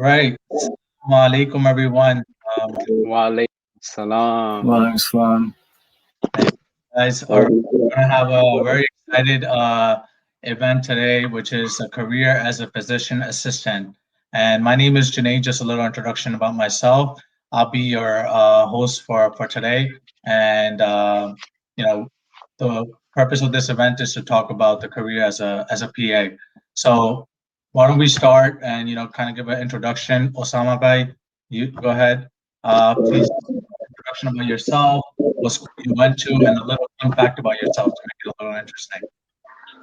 right. Assalamu alaikum, everyone. Wa alaikum salam. Well, it's fun. Guys are going to have a very excited event today, which is a career as a physician assistant. And my name is Junaid. Just a little introduction about myself. I'll be your host for today. And you know, the purpose of this event is to talk about the career as a PA. So why don't we start and kind of give an introduction. Osama bhai, you go ahead. Please introduction about yourself, what school you went to, and a little fun fact about yourself to make it a little interesting.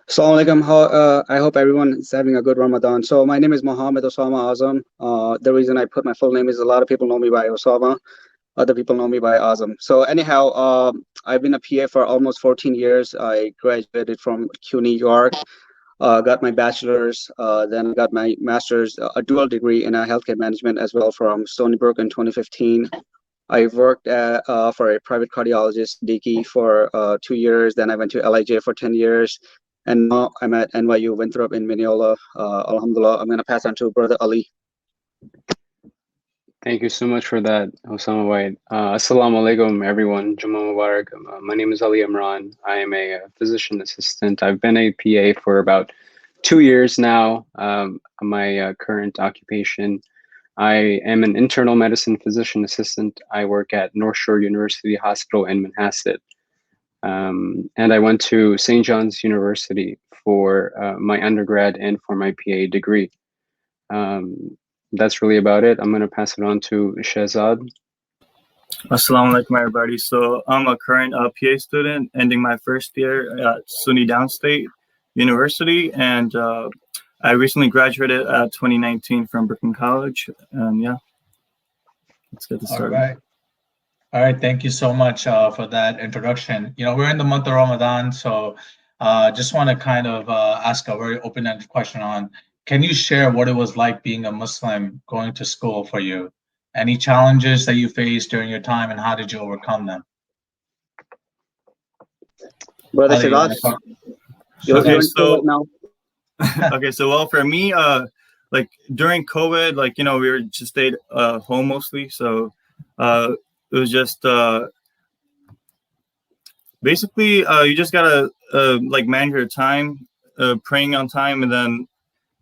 Assalamu alaikum. I hope everyone is having a good Ramadan. So my name is Mohammad Osama Azam. The reason I put my full name is a lot of people know me by Osama. Other people know me by Azam. So anyhow, I've been a PA for almost 14 years. I graduated from CUNY York, got my bachelor's, then I got my master's, a dual degree in healthcare management as well from Stony Brook in 2015. I worked for a private cardiologist, DK, for 2 years. Then I went to LIJ for 10 years. And now I'm at NYU Winthrop in Mineola. Alhamdulillah, I'm going to pass on to Brother Ali. Thank you so much for that, Osama White. Assalamu alaikum, everyone. Juma Mubarak. My name is Ali Imran. I am a physician assistant. I've been a PA for about 2 years now. My current occupation, I am an internal medicine physician assistant. I work at North Shore University Hospital in Manhasset. And I went to St. John's University for my undergrad and for my PA degree. That's really about it. I'm going to pass it on to Shahzad. Assalamu alaikum, everybody. So I'm a current PA student ending my first year at SUNY Downstate University. And I recently graduated at 2019 from Brooklyn College. And yeah, let's get this started. All right. Thank you so much for that introduction. We're in the month of Ramadan, so just want to kind of ask a very open-ended question on, can you share what it was like being a Muslim going to school for you? Any challenges that you faced during your time, and how did you overcome them? Brother Shahzad, okay, so now. Okay, so well, for me, like during COVID, like we were just stayed home mostly, so it was just basically you just gotta like manage your time, praying on time, and then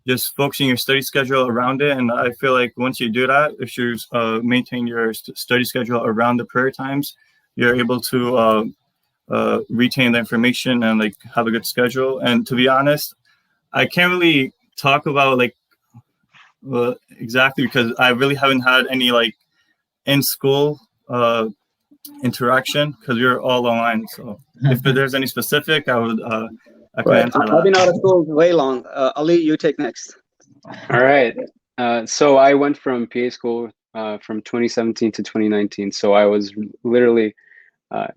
just focusing your study schedule around it. And I feel like once you do that, if you maintain your study schedule around the prayer times, you're able to retain the information and like have a good schedule. And to be honest, I can't really talk about like exactly because I really haven't had any like in school interaction because we were all online. So if there's any specific, I would I can answer that. I've been out of school way long. Ali, you take next. All right. So I went from PA school from 2017 to 2019. So I was literally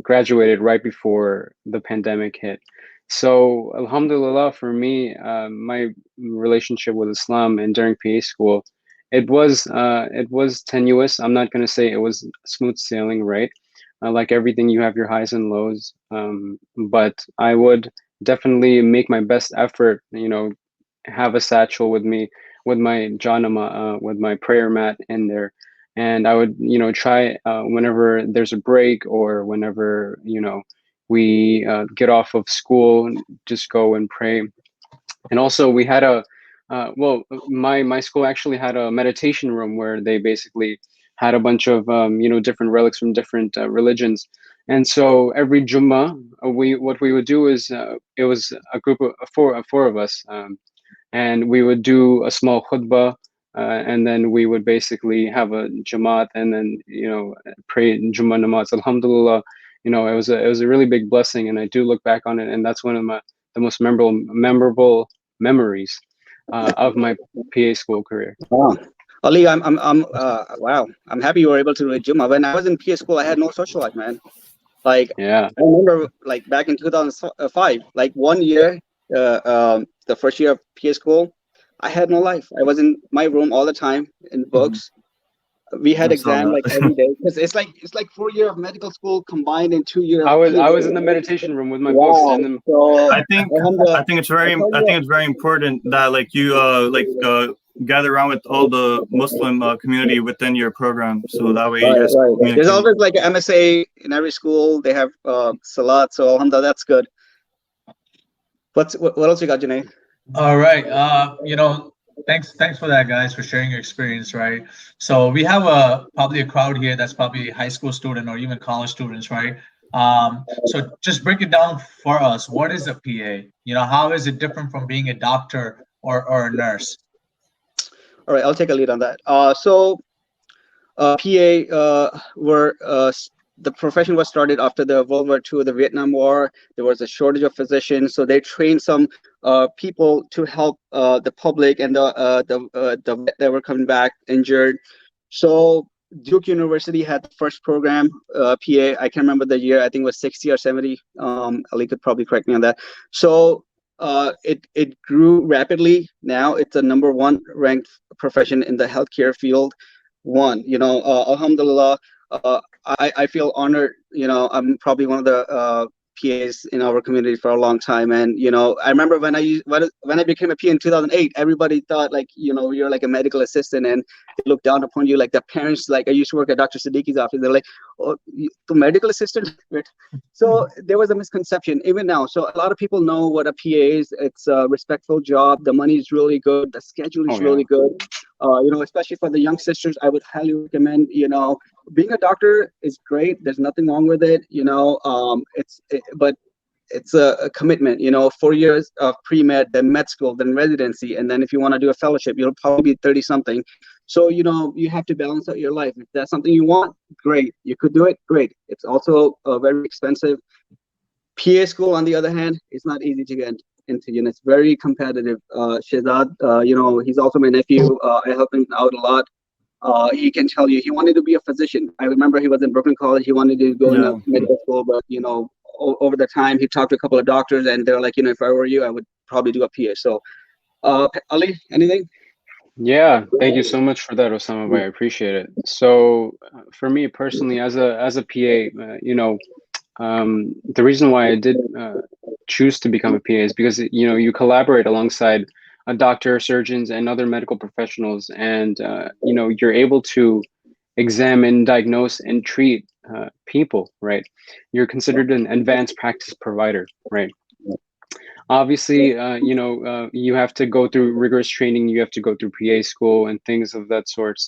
graduated right before the pandemic hit. So alhamdulillah, for me, my relationship with Islam and during PA school, it was tenuous. I'm not going to say it was smooth sailing, right? Like everything, you have your highs and lows. But I would definitely make my best effort, have a satchel with me, with my janama, with my prayer mat in there. And I would, try whenever there's a break or whenever, we get off of school, just go and pray. And also we had my school actually had a meditation room where they basically had a bunch of, different relics from different religions. And so every Jummah, what we would do is it was a group of four of us, and we would do a small khutbah, and then we would basically have a Jamaat, and then pray Jummah namaz. Alhamdulillah, it was a really big blessing, and I do look back on it, and that's one of the most memorable memories of my PA school career. Wow. Ali, wow. I'm happy you were able to read Jummah. When I was in PA school, I had no social life, man. Like, yeah, I remember like back in 2005, like 1 year, the first year of PA school, I had no life. I was in my room all the time in books. We had exam like every day because it's like 4 years of medical school combined in 2 years. I was in the meditation room with my books. And then... I think it's very important that like you gather around with all the Muslim community within your program, so that way you Right, just right. There's communicate. always like an MSA in every school. They have salat, so alhamdulillah, that's good. What else you got, Junaid? All right. Thanks for that, guys, for sharing your experience, right? So we have probably a crowd here that's probably a high school student or even college students, right? So just break it down for us. What is a PA? How is it different from being a doctor or a nurse? All right, I'll take a lead on that. So PA the profession was started after the World War II, the Vietnam War. There was a shortage of physicians, so they trained some people to help the public and the that were coming back injured. So Duke University had the first program, PA. I can't remember the year. I think it was 60 or 70. Ali could probably correct me on that. So it grew rapidly. Now it's the number one ranked profession in the healthcare field. Alhamdulillah. I feel honored. I'm probably one of the PAs in our community for a long time, and I remember when I became a PA in 2008, everybody thought like you're like a medical assistant, and they look down upon you. Like the parents, like I used to work at Dr. Siddiqui's office. They're like, "Oh, the medical assistant." So there was a misconception even now. So a lot of people know what a PA is. It's a respectful job. The money is really good. The schedule is really good. Especially for the young sisters, I would highly recommend. Being a doctor is great. There's nothing wrong with it. But it's a commitment. 4 years of pre-med, then med school, then residency, and then if you want to do a fellowship, you'll probably be 30 something. So you have to balance out your life. If that's something you want, great. You could do it, great. It's also very expensive. PA school, on the other hand, it's not easy to get into. It's very competitive. Shahzad, he's also my nephew. I help him out a lot. He can tell you he wanted to be a physician. I remember he was in Brooklyn College. He wanted to go into medical school, but over the time he talked to a couple of doctors, and they're like, if I were you, I would probably do a PA. So, Ali, anything? Yeah, thank you so much for that, Osama Bhai. I appreciate it. So, for me personally, as a PA, the reason why I did choose to become a PA is because you collaborate alongside doctor, surgeons, and other medical professionals, and you're able to examine, diagnose, and treat people. Right? You're considered an advanced practice provider. Right? Obviously, you have to go through rigorous training. You have to go through PA school and things of that sort.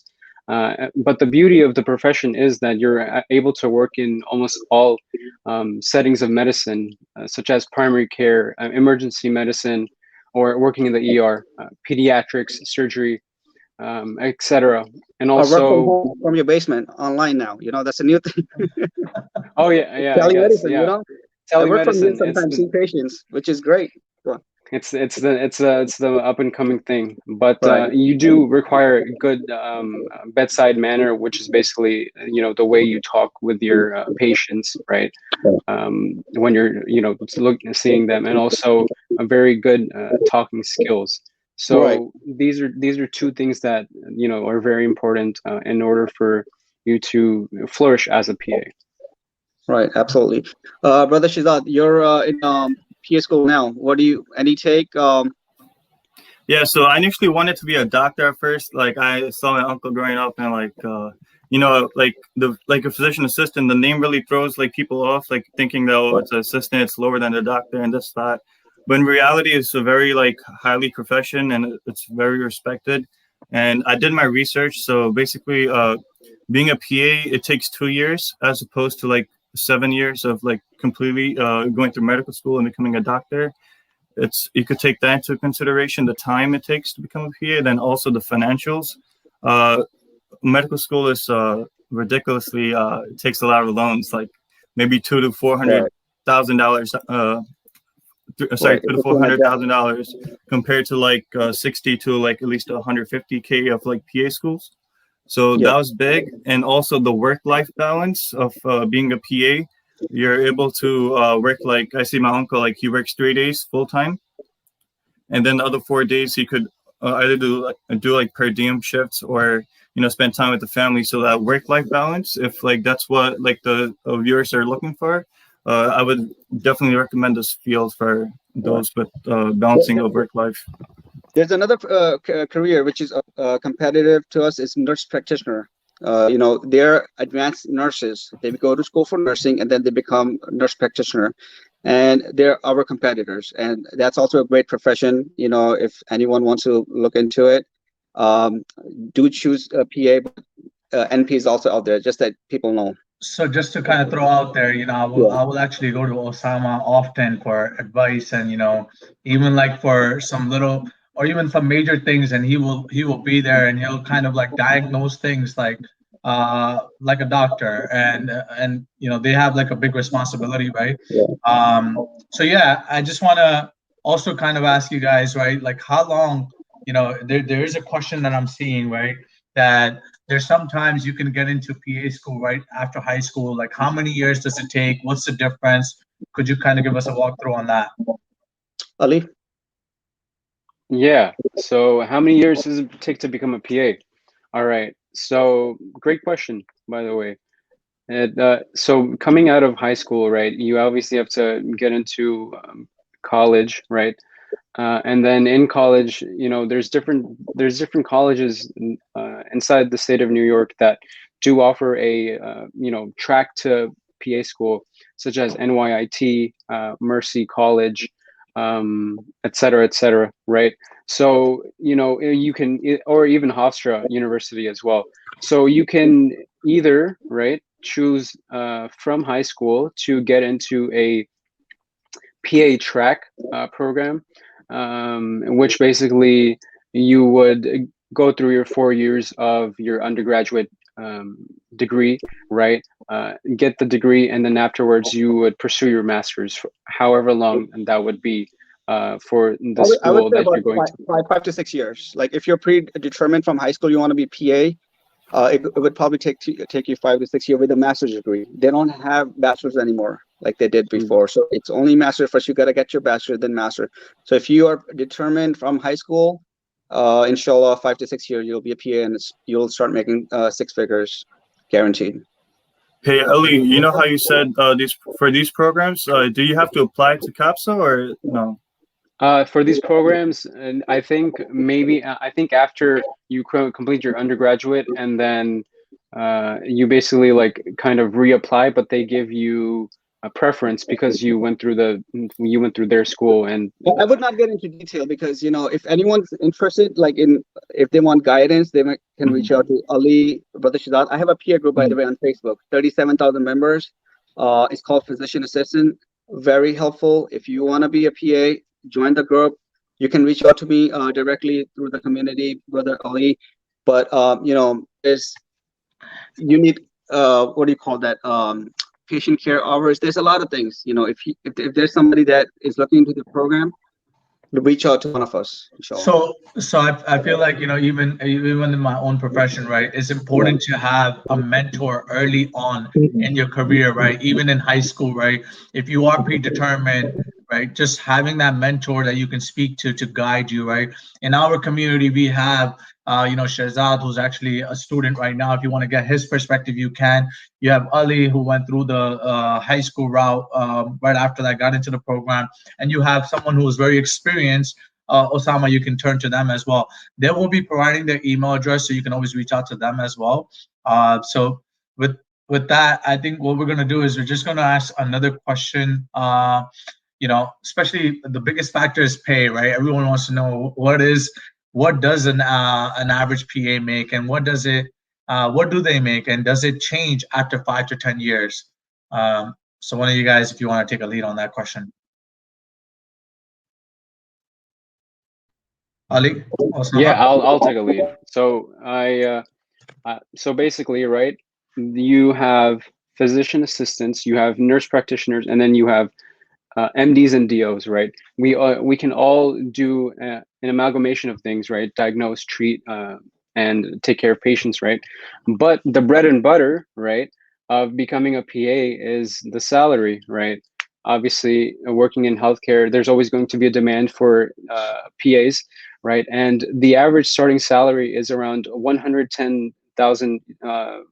But the beauty of the profession is that you're able to work in almost all settings of medicine, such as primary care, emergency medicine, or working in the ER, pediatrics, surgery, etc. And also from your basement online now. That's a new thing. Oh yeah, Telemedicine, yeah. I work from here sometimes, see patients, which is great. It's the up and coming thing, but you do require good bedside manner, which is basically the way you talk with your patients, right? When you're seeing them, and also a very good talking skills. So these are two things that are very important in order for you to flourish as a PA. Right, absolutely. Brother Shahzad, you're in PA school now. Any take? Yeah, so I initially wanted to be a doctor at first. Like I saw my uncle growing up, and like a physician assistant, the name really throws like people off, like thinking that it's an assistant, it's lower than a doctor and this, that. But in reality, it's a very like highly profession, and it's very respected. And I did my research. So basically, being a PA, it takes 2 years as opposed to like 7 years of like completely going through medical school and becoming a doctor. You could take that into consideration, the time it takes to become a PA, then also the financials. Medical school is ridiculously it takes a lot of loans, like maybe $200,000 to $400,000. $200,000 to $400,000 compared to like 60 to like at least 150K of like PA schools. So that was big. And also the work-life balance of being a PA. You're able to work, like I see my uncle, like he works 3 days full time, and then the other 4 days he could either do like per diem shifts or spend time with the family. So that work-life balance, if like that's what like the viewers are looking for, I would definitely recommend this field for those with balancing of work life. There's another career which is competitive to us. Is nurse practitioner. They're advanced nurses. They go to school for nursing and then they become nurse practitioner, and they're our competitors. And that's also a great profession. If anyone wants to look into it, um, do choose a PA, but NP is also out there. Just that people know. So just to kind of throw out there, Yeah. I will actually go to Osama often for advice, and even like for some little or even some major things, and he will be there, and he'll kind of like diagnose things like a doctor, and they have like a big responsibility, right? Yeah. So yeah, I just want to also kind of ask you guys, right? Like how long, there is a question that I'm seeing, right? That there's sometimes you can get into PA school right after high school. Like, how many years does it take? What's the difference? Could you kind of give us a walkthrough on that? Ali? Yeah. So how many years does it take to become a PA? All right. So great question, by the way. So coming out of high school, right, you obviously have to get into college, right? And then in college, there's different colleges inside the state of New York that do offer a track to PA school, such as NYIT, Mercy College, et cetera, right? So you can, or even Hofstra University as well. So you can either, right, choose from high school to get into a PA track program, in which basically you would go through your 4 years of your undergraduate degree, right? Get the degree, and then afterwards you would pursue your master's for however long that would be for the I would school say that about you're going to. 5 to 6 years. Like if you're predetermined from high school, you want to be PA. It would probably take you 5 to 6 years with a master's degree. They don't have bachelor's anymore like they did before. So it's only master first. You got to get your bachelor, then master. So if you are determined from high school, inshallah, 5 to 6 years, you'll be a PA and you'll start making 6 figures guaranteed. Hey Ali, you know how you said these programs, do you have to apply to CAPSA or no? For these programs, and I think after you complete your undergraduate, and then you basically like kind of reapply, but they give you a preference because you went through their school. And I would not get into detail because if anyone's interested, like if they want guidance, they can reach out to Ali, Brother Shahzad. I have a peer group, by the way, on Facebook, 37,000 members. It's called Physician Assistant. Very helpful. If you want to be a PA, join the group. You can reach out to me directly through the community, Brother Ali. But there's you need what do you call that? Patient care hours. There's a lot of things. If there's somebody that is looking into the program, reach out to one of us. So I feel like even in my own profession, right, it's important to have a mentor early on in your career, right? Even in high school, right? If you are predetermined, right, just having that mentor that you can speak to guide you, right? In our community, we have Shahzad, who's actually a student right now. If you want to get his perspective, you can. You have Ali, who went through the high school route right after that, got into the program, and you have someone who is very experienced. Osama, you can turn to them as well. They will be providing their email address, so you can always reach out to them as well. So with that, I think what we're gonna do is we're just gonna ask another question. Especially the biggest factor is pay, right? Everyone wants to know what does an average PA make, and what do they make, and does it change after 5 to 10 years? So one of you guys, if you want to take a lead on that question. Ali? yeah, I'll take a lead. So so basically, right, you have physician assistants, you have nurse practitioners, and then you have MDs and DOs, right? We can all do an amalgamation of things, right? Diagnose, treat, and take care of patients, right? But the bread and butter, right, of becoming a PA is the salary, right? Obviously, working in healthcare, there's always going to be a demand for PAs, right? And the average starting salary is around 110,000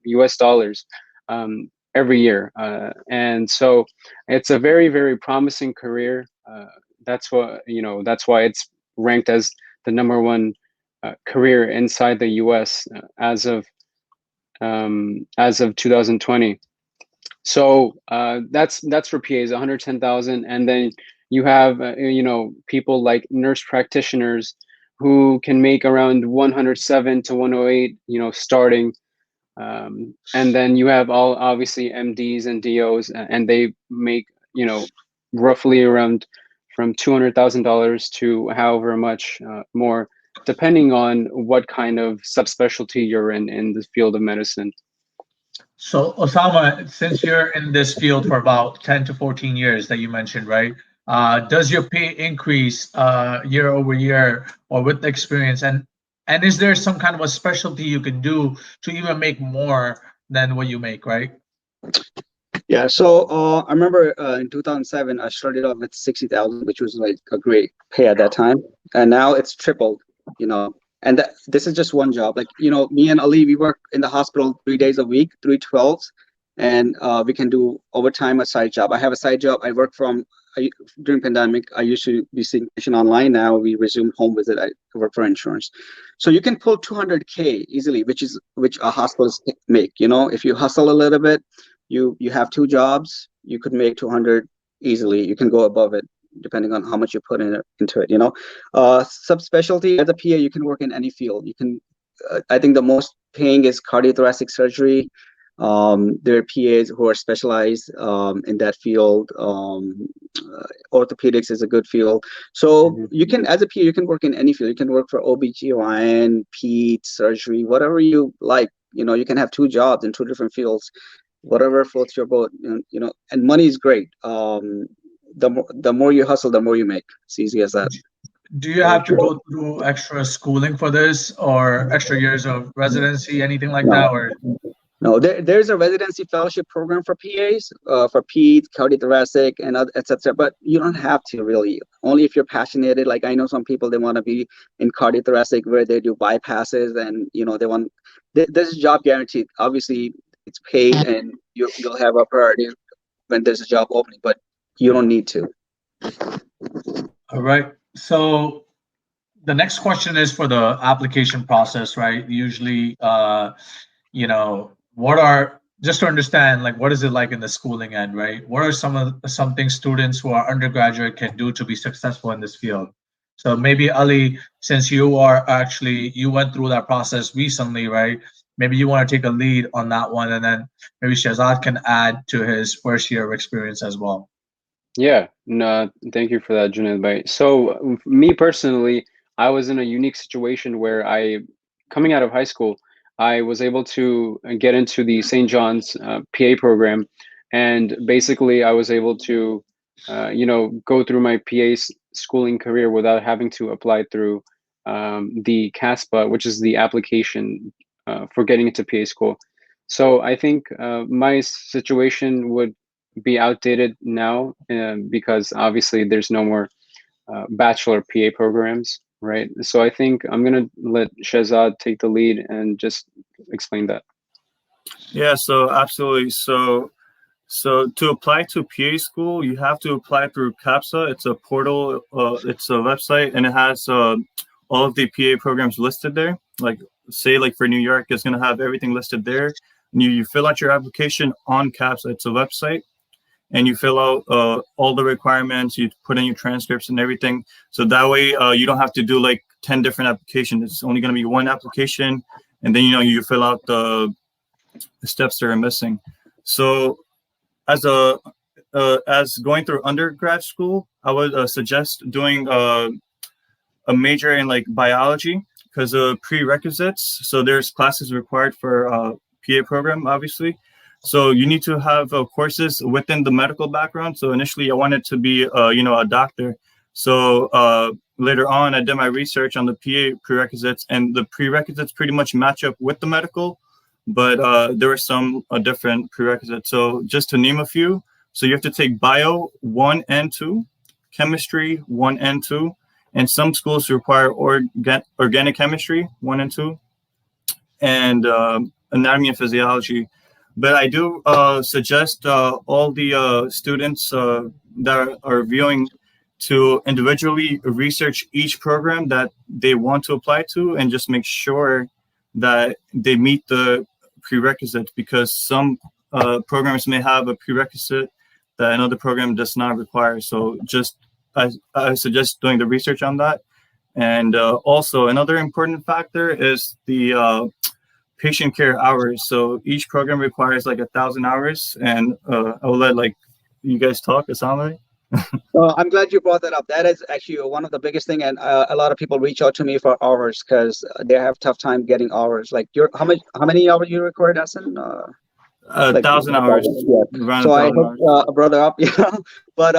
US dollars every year, and so it's a very, very promising career. That's why it's ranked as the number one career inside the U.S. As of 2020. So that's for PAs, 110,000, and then you have people like nurse practitioners who can make around 107 to 108, starting, and then you have all obviously MDs and DOs, and they make roughly around from $200,000 to however much more, depending on what kind of subspecialty you're in the field of medicine. So, Osama, since you're in this field for about 10 to 14 years that you mentioned, right? Does your pay increase year over year or with the experience? And is there some kind of a specialty you can do to even make more than what you make, right? Yeah, so I remember in 2007, I started off with 60,000, which was like a great pay at that time. And now it's tripled, And this is just one job. Like, me and Ali, we work in the hospital 3 days a week, 3 12s, and we can do overtime, a side job. I have a side job. I work during pandemic, I used to be seeing patient online. Now we resumed home visit. I work for insurance. So you can pull 200K easily, which a hospitals make, if you hustle a little bit, you have 2 jobs, you could make 200 easily. You can go above it depending on how much you put into it. Subspecialty as a PA, you can work in any field. You can, I think the most paying is cardiothoracic surgery. There are PAs who are specialized in that field. Orthopedics is a good field. So you can, as a PA, you can work in any field. You can work for OBGYN, peds, surgery, whatever you like. You can have 2 jobs in 2 different fields, whatever floats your boat. And money is great. The more you hustle, the more you make. It's easy as that. Do you have to go through extra schooling for this, or extra years of residency, anything like that? Or no, there's a residency fellowship program for PAs, for peds, cardiothoracic, and etc. But you don't have to really. Only if you're passionate. Like, I know some people, they want to be in cardiothoracic where they do bypasses, and they want. This is job guaranteed. Obviously, it's paid, and you'll have a priority when there's a job opening. But you don't need to. All right. So the next question is for the application process, right? Usually, just to understand, like, what is it like in the schooling end, right? What are some things students who are undergraduate can do to be successful in this field? So maybe Ali, since you went through that process recently, right? Maybe you want to take a lead on that one, and then maybe Shahzad can add to his first year of experience as well. Yeah, no, thank you for that, Junaid. So me personally, I was in a unique situation where coming out of high school, I was able to get into the St. John's PA program, and basically I was able to, go through my PA schooling career without having to apply through the CASPA, which is the application for getting into PA school. So I think my situation would be outdated now because obviously there's no more bachelor PA programs, right? So I think I'm gonna let Shahzad take the lead and just explain that. Yeah, so absolutely. So to apply to PA school, you have to apply through CAPSA. It's a portal, it's a website, and it has all of the PA programs listed there. Like, say, like for New York, it's gonna have everything listed there. And you fill out your application on CAPSA. It's a website. And you fill out all the requirements, you put in your transcripts and everything. So that way you don't have to do like 10 different applications. It's only going to be one application. And then, you fill out the steps that are missing. So as going through undergrad school, I would suggest doing a major in like biology because of prerequisites. So there's classes required for PA program, obviously. So you need to have courses within the medical background. So initially I wanted to be, a doctor. So later on, I did my research on the PA prerequisites, and the prerequisites pretty much match up with the medical, but there were some different prerequisites. So just to name a few, so you have to take bio 1 and 2, chemistry 1 and 2, and some schools require organic chemistry 1 and 2, and anatomy and physiology. But I do suggest all the students that are viewing to individually research each program that they want to apply to and just make sure that they meet the prerequisites, because some programs may have a prerequisite that another program does not require. So just I suggest doing the research on that. And also another important factor is the patient care hours. So each program requires like 1,000 hours, and I will let like you guys talk. Assalamu. I'm glad you brought that up. That is actually one of the biggest thing, and a lot of people reach out to me for hours because they have tough time getting hours. Like how many hours you record, Hassan? 1,000 hours. Yeah. Around So I 1,000 hope hours. brought it up. Yeah. But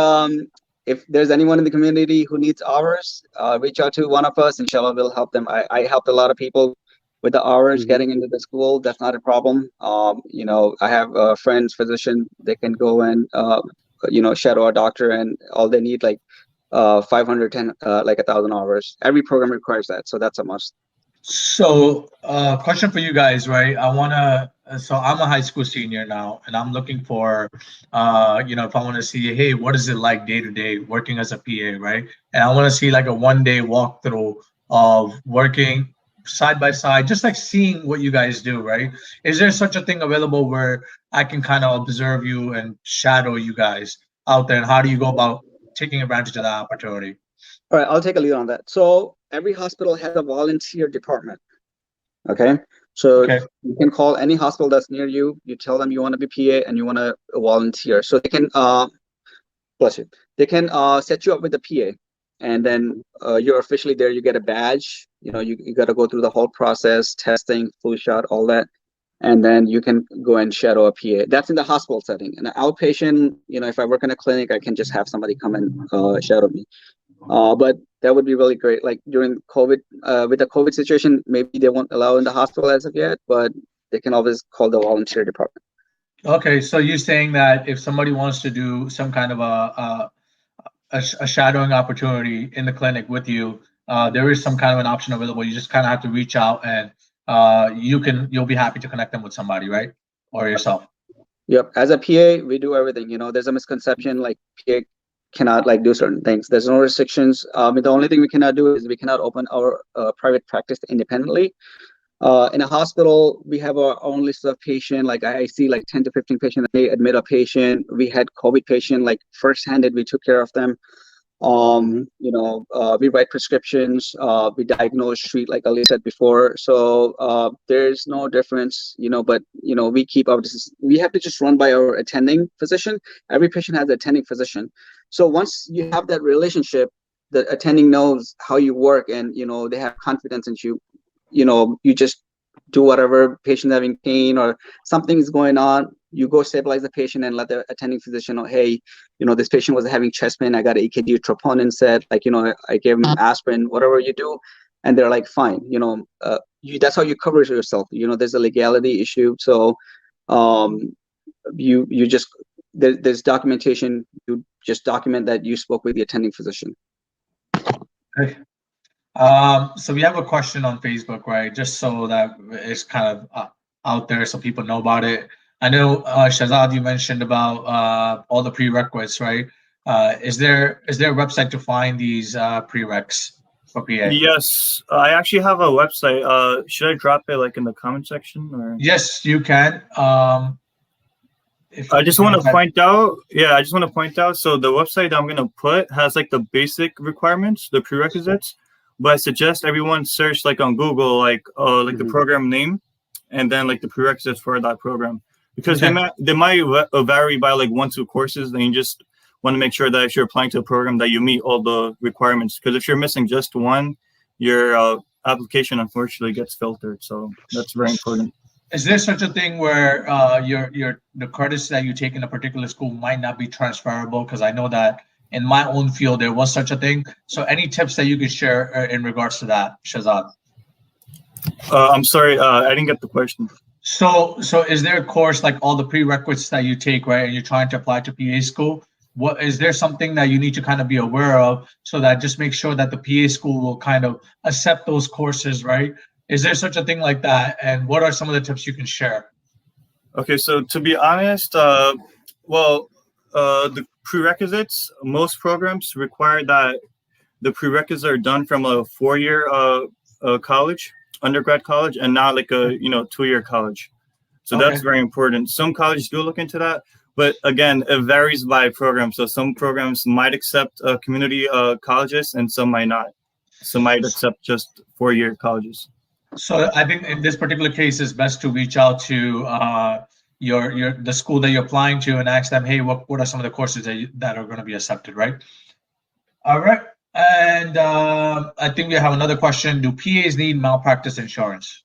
if there's anyone in the community who needs hours, reach out to one of us. Inshallah, we'll help them. I helped a lot of people with the hours getting into the school. That's not a problem. I have friends, physicians. They can go and shadow a doctor, and all they need like 510 like 1,000 hours. Every program requires that, so that's a must. So, question for you guys, right? So I'm a high school senior now, and I'm looking for, if I want to see, hey, what is it like day to day working as a PA, right? And I want to see like a 1 day walkthrough of working side by side, just like seeing what you guys do, right? Is there such a thing available where I can kind of observe you and shadow you guys out there? And how do you go about taking advantage of that opportunity? All right, I'll take a lead on that. So every hospital has a volunteer department. Okay. So Okay. you can call any hospital that's near you. You tell them you want to be PA and you want to volunteer. So they can bless you. They can set you up with a PA, and then you're officially there. You get a badge. You got to go through the whole process, testing, flu shot, all that, and then you can go and shadow a PA. That's in the hospital setting. In an outpatient, if I work in a clinic, I can just have somebody come and shadow me. But that would be really great. Like during COVID, with the COVID situation, maybe they won't allow in the hospital as of yet, but they can always call the volunteer department. Okay, so you're saying that if somebody wants to do some kind of a shadowing opportunity in the clinic with you, there is some kind of an option available. You just kind of have to reach out, and you'll be happy to connect them with somebody, right? Or yourself. Yep. As a PA, we do everything. There's a misconception like PA cannot like do certain things. There's no restrictions. The only thing we cannot do is we cannot open our private practice independently. In a hospital, we have our own list of patients. Like I see like 10 to 15 patients. They admit a patient. We had COVID patient, like first-handed, we took care of them. We write prescriptions, we diagnose, treat, like Ali said before. So there's no difference, but we keep our we have to just run by our attending physician. Every patient has an attending physician. So once you have that relationship, the attending knows how you work, and they have confidence in you. You just do whatever patient having pain or something is going on. You go stabilize the patient and let the attending physician know, hey, this patient was having chest pain. I got an EKG troponin set, I gave him aspirin, whatever you do. And they're like, fine, that's how you cover yourself. There's a legality issue. So you just, there's documentation. You just document that you spoke with the attending physician. Okay. So we have a question on Facebook, right? Just so that it's kind of out there so people know about it. I know, Shahzad, you mentioned about all the prerequisites, right? Is there a website to find these prereqs for PA? Yes, I actually have a website. Should I drop it like in the comment section? Or? Yes, you can. I just want to point out. Yeah, I just want to point out. So the website that I'm gonna put has like the basic requirements, the prerequisites. But I suggest everyone search like on Google, like the program name, and then like the prerequisites for that program, because they might vary by like 1-2 courses. And you just want to make sure that if you're applying to a program that you meet all the requirements. Because if you're missing just one, your application unfortunately gets filtered. So that's very important. Is there such a thing where the credits that you take in a particular school might not be transferable? Because I know that in my own field there was such a thing. So any tips that you could share in regards to that, Shahzad? I'm sorry, I didn't get the question. So is there a course like all the prerequisites that you take, right, and you're trying to apply to PA school? What is there something that you need to kind of be aware of so that just make sure that the PA school will kind of accept those courses, right? Is there such a thing like that? And what are some of the tips you can share? Okay, so to be honest, the prerequisites, most programs require that the prerequisites are done from a 4-year college, undergrad college, and not like a 2-year college. So that's very important. Some colleges do look into that, but again, it varies by program. So some programs might accept community colleges, and some might not. Some might accept just 4-year colleges. So I think in this particular case, it's best to reach out to the school that you're applying to and ask them, hey, what are some of the courses that are going to be accepted, right? All right. And I think we have another question. Do PAs need malpractice insurance?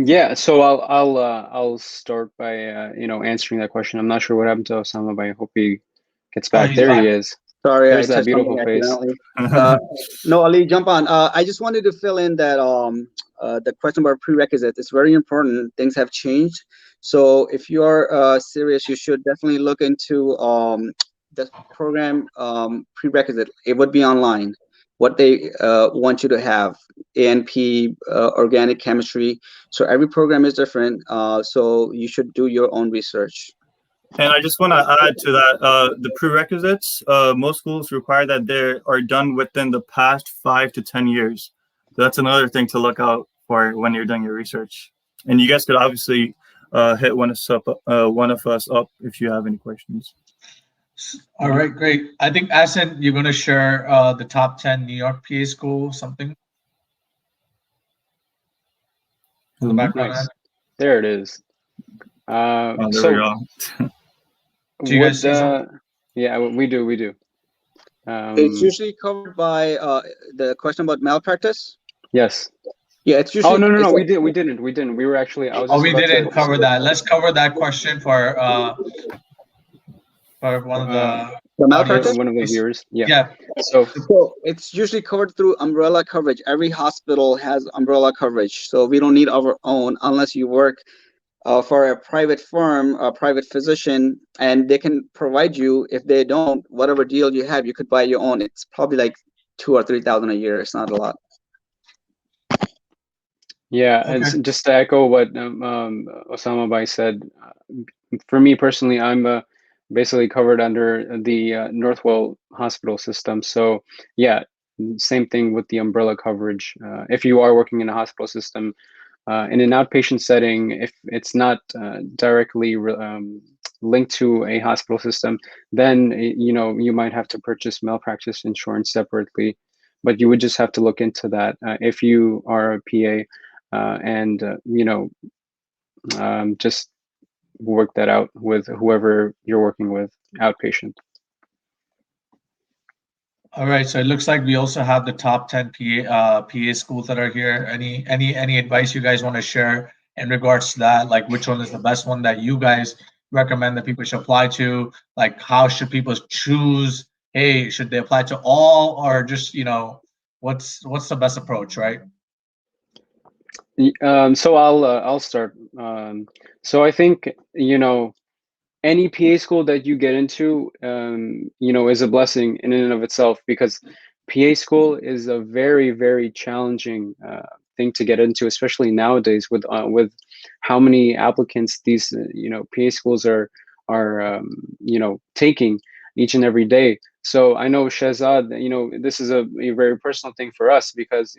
Yeah, so I'll start by answering that question. I'm not sure what happened to Osama, but I hope he gets back. There he is. Sorry, There's I that touched beautiful something face. accidentally. No, Ali, jump on. I just wanted to fill in that the question about prerequisites. It's very important. Things have changed. So if you are serious, you should definitely look into the program prerequisite. It would be online. What they want you to have, A&P, organic chemistry. So every program is different. So you should do your own research. And I just want to add to that, the prerequisites, most schools require that they are done within the past 5 to 10 years. So that's another thing to look out for when you're doing your research. And you guys could obviously hit one of us up if you have any questions. All right, great. I think, Asen, you're going to share the top 10 New York PA school, something? In the background. Nice. There it is. There we So go. Do you guys see something? yeah, we do. It's usually covered by the question about malpractice. Yes. Yeah, it's usually. Oh no, we didn't. We were actually. We didn't cover that. Let's cover that question for one of the malpractice. One of the viewers. Yeah. Yeah. So it's usually covered through umbrella coverage. Every hospital has umbrella coverage, so we don't need our own unless you work for a private firm, a private physician, and they can provide you. If they don't, whatever deal you have, you could buy your own. It's probably like $2,000 or $3,000 a year. It's not a lot. Yeah, and just to echo what Osama Bai said, for me personally, I'm basically covered under the Northwell hospital system. So yeah, same thing with the umbrella coverage. If you are working in a hospital system, in an outpatient setting, if it's not directly linked to a hospital system, then you might have to purchase malpractice insurance separately. But you would just have to look into that if you are a PA. And just work that out with whoever you're working with outpatient. All right, so it looks like we also have the top 10 PA schools that are here. Any advice you guys want to share in regards to that? Like, which one is the best one that you guys recommend that people should apply to? Like, how should people choose? Hey, should they apply to all, or just what's the best approach, right? So I'll start. So I think any PA school that you get into, is a blessing in and of itself, because PA school is a very, very challenging thing to get into, especially nowadays with how many applicants these PA schools are taking each and every day. So I know Shahzad, this is a very personal thing for us, because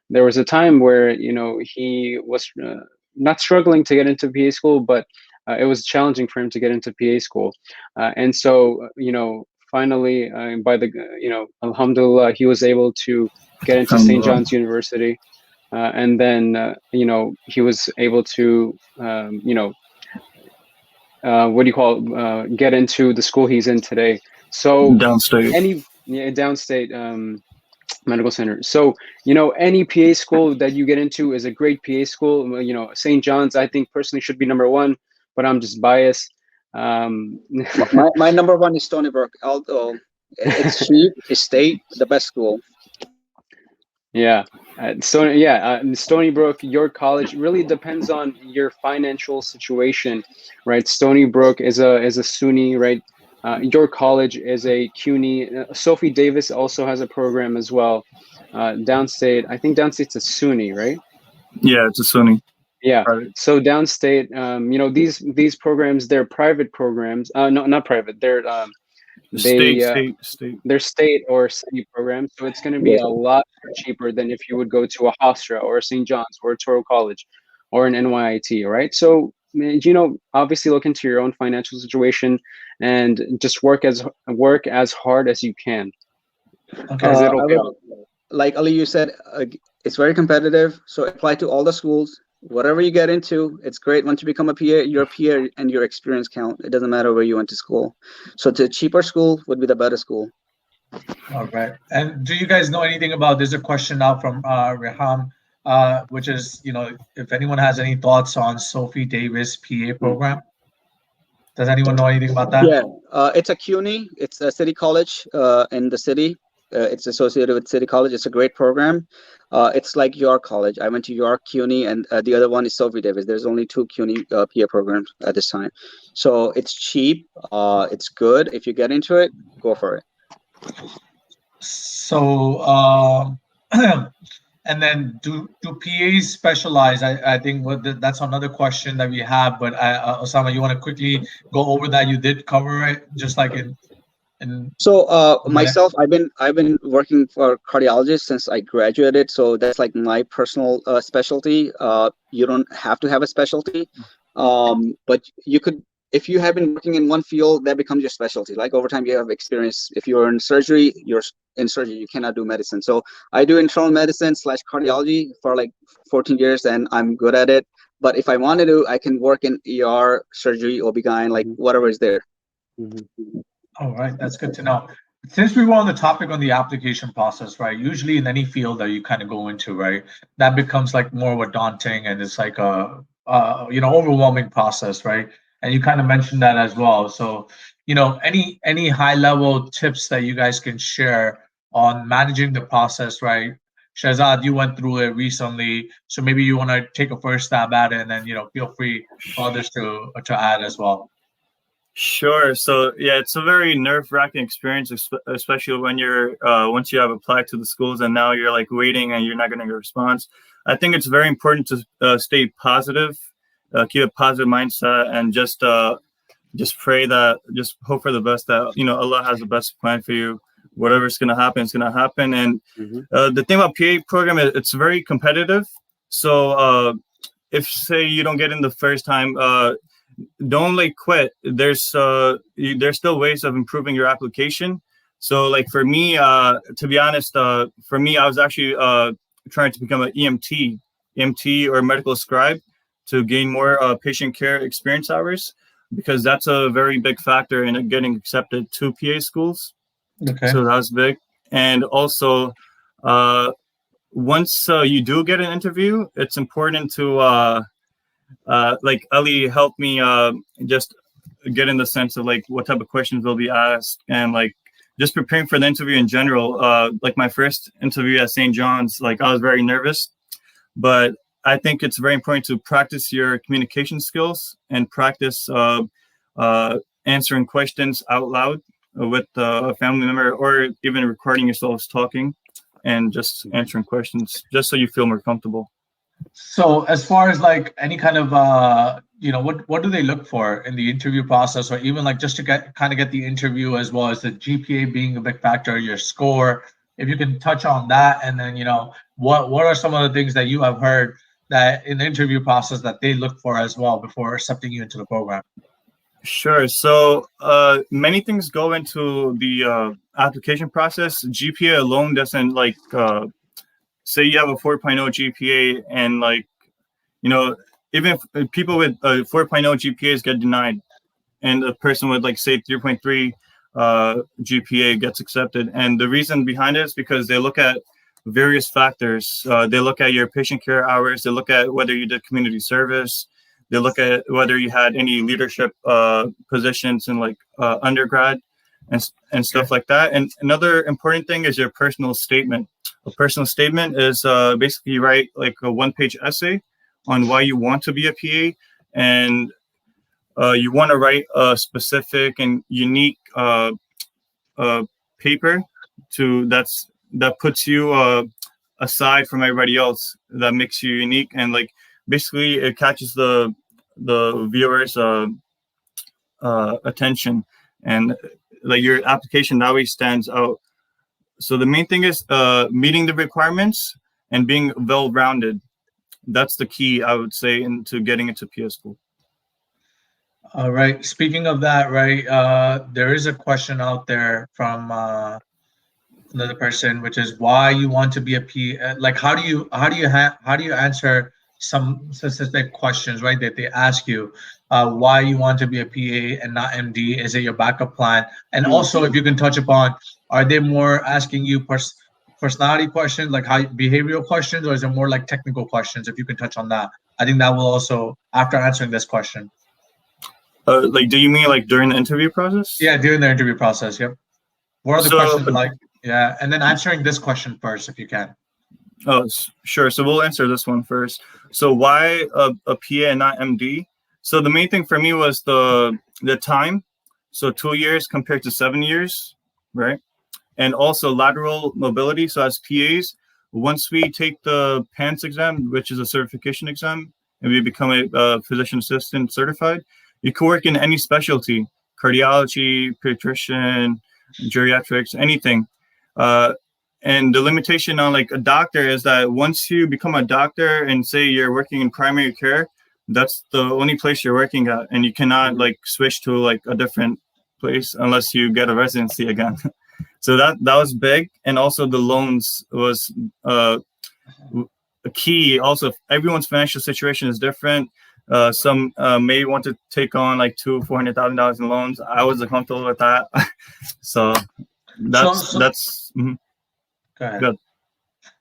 there was a time where he was not struggling to get into PA school, but it was challenging for him to get into PA school, and so finally, by the Alhamdulillah, he was able to get into St. John's University, and then he was able to get into the school he's in today. So downstate. Downstate medical center. So any PA school that you get into is a great PA school. St. John's, I think personally, should be number one, but I'm just biased. My number one is Stony Brook, although it's cheap, it's state, the best school. Yeah. Stony Brook, your college really depends on your financial situation, right? Stony Brook is a SUNY, right? Your college is a CUNY. Sophie Davis also has a program as well. Downstate, I think Downstate's a SUNY, right? Yeah, it's a SUNY. Yeah. Private. So downstate, these programs, they're private programs. No, not private. State, They state, state. they're state or city programs. So it's going to be Yes. a lot cheaper than if you would go to a Hofstra or a St. John's or a Toro College or an NYIT, right? So, obviously look into your own financial situation and just work as hard as you can, Okay. because I it'll pay would, off. like Ali, you said, it's very competitive. So apply to all the schools. Whatever you get into, it's great. Once you become a PA, you're a PA and your experience count. It doesn't matter where you went to school. So the cheaper school would be the better school. All right. And do you guys know anything about? There's a question now from Reham, which is, if anyone has any thoughts on Sophie Davis PA program. Does anyone know anything about that? Yeah, it's a CUNY. It's a city college in the city. It's associated with City College. It's a great program. It's like York College. I went to York CUNY, and the other one is Sophie Davis. There's only two CUNY PA programs at this time. So it's cheap. It's good. If you get into it, go for it. So, and then do PAs specialize? I think that's another question that we have. But Osama, you want to quickly go over that? You did cover it, just like in So a minute. myself, I've been working for cardiologist since I graduated. So that's like my personal specialty. You don't have to have a specialty, but you could. If you have been working in one field, that becomes your specialty. Like over time, you have experience. If you're in surgery, you're in surgery. You cannot do medicine. So I do internal medicine / cardiology for like 14 years, and I'm good at it. But if I wanted to, I can work in ER, surgery, OB/GYN, like whatever is there. Mhm. All right, that's good to know. Since we were on the topic on the application process, right? Usually in any field that you kind of go into, right, that becomes like more of a daunting and it's like a overwhelming process, right? And you kind of mentioned that as well. So, any high level tips that you guys can share on managing the process, right? Shahzad, you went through it recently, so maybe you want to take a first stab at it, and then feel free for others to add as well. Sure. So yeah, it's a very nerve-wracking experience, especially when you're once you have applied to the schools and now you're like waiting and you're not getting a response. I think it's very important to stay positive, keep a positive mindset, and just pray that, just hope for the best, that Allah has the best plan for you. Whatever's gonna happen, it's gonna happen. And the thing about PA program is it's very competitive. So if say you don't get in the first time, don't like quit. There's still ways of improving your application. So like for me, to be honest, for me, I was actually trying to become an EMT or medical scribe to gain more patient care experience hours, because that's a very big factor in getting accepted to PA schools. Okay. So that was big. And also, once you do get an interview, it's important to like Ali helped me just get in the sense of like what type of questions will be asked, and like just preparing for the interview in general. Like my first interview at St. John's, like I was very nervous, but I think it's very important to practice your communication skills and practice answering questions out loud with a family member, or even recording yourselves talking and just answering questions, just so you feel more comfortable. So as far as like any kind of what do they look for in the interview process, or even like just to get the interview, as well as the GPA being a big factor, your score, if you can touch on that, and then what are some of the things that you have heard that in the interview process that they look for as well before accepting you into the program? Sure. So many things go into the application process. GPA alone doesn't like say you have a 4.0 GPA, and like even if people with 4.0 GPAs get denied, and a person with like say 3.3 GPA gets accepted. And the reason behind it is because they look at various factors. They look at your patient care hours. They look at whether you did community service. They look at whether you had any leadership positions in like undergrad and stuff like that. And another important thing is your personal statement. A personal statement is basically you write like a one-page essay on why you want to be a PA, and you want to write a specific and unique paper that puts you aside from everybody else, that makes you unique. And like basically it catches the viewers attention, and like your application that way stands out. So the main thing is meeting the requirements and being well-rounded. That's the key, I would say, into getting into PA school. All right. Speaking of that, right, there is a question out there from another person, which is why you want to be a PA. Like, how do you answer some specific questions, right, that they ask you? Why you want to be a PA and not MD? Is it your backup plan? And also, if you can touch upon, are they more asking you personality questions, like how behavioral questions, or is it more like technical questions? If you can touch on that, I think that will also, after answering this question. Like, do you mean like during the interview process? Yeah, during the interview process. Yep. What are the questions like? Yeah, and then answering this question first, if you can. Oh, sure. So we'll answer this one first. So why a PA and not MD? So the main thing for me was the time. So 2 years compared to 7 years, right? And also lateral mobility. So as PAs, once we take the PANCE exam, which is a certification exam, and we become a physician assistant certified, you can work in any specialty: cardiology, pediatrician, geriatrics, anything. And the limitation on like a doctor is that once you become a doctor and say you're working in primary care, that's the only place you're working at, and you cannot like switch to like a different place unless you get a residency again. So that was big. And also the loans was a key. Also, everyone's financial situation is different. Some may want to take on like $400,000 in loans. I wasn't comfortable with that. So that's Go ahead. good.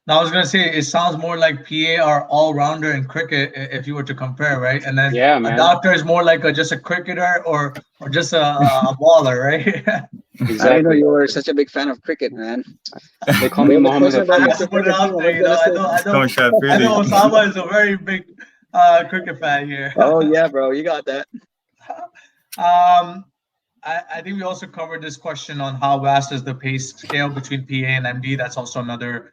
Now, I was gonna say, it sounds more like PA are all-rounder in cricket, if you were to compare, right? And then a doctor is more like just a cricketer or just a baller, right? Exactly. I didn't know you were such a big fan of cricket, man. They call me Mohammad. I have to put it out there, you know. I know Osama is a very big cricket fan here. Oh yeah, bro, you got that. I think we also covered this question on how vast is the pay scale between PA and MD. That's also another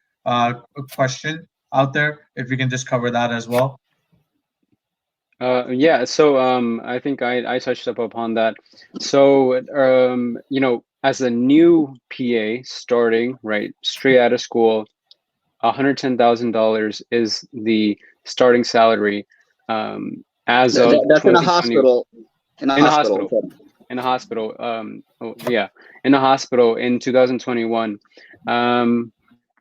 question out there. If you can just cover that as well. Yeah, so I think I touched up upon that. So you know, as a new PA starting right straight out of school, $110,000 is the starting salary. As of that's in a hospital. In a hospital. In a hospital. In a hospital in 2021.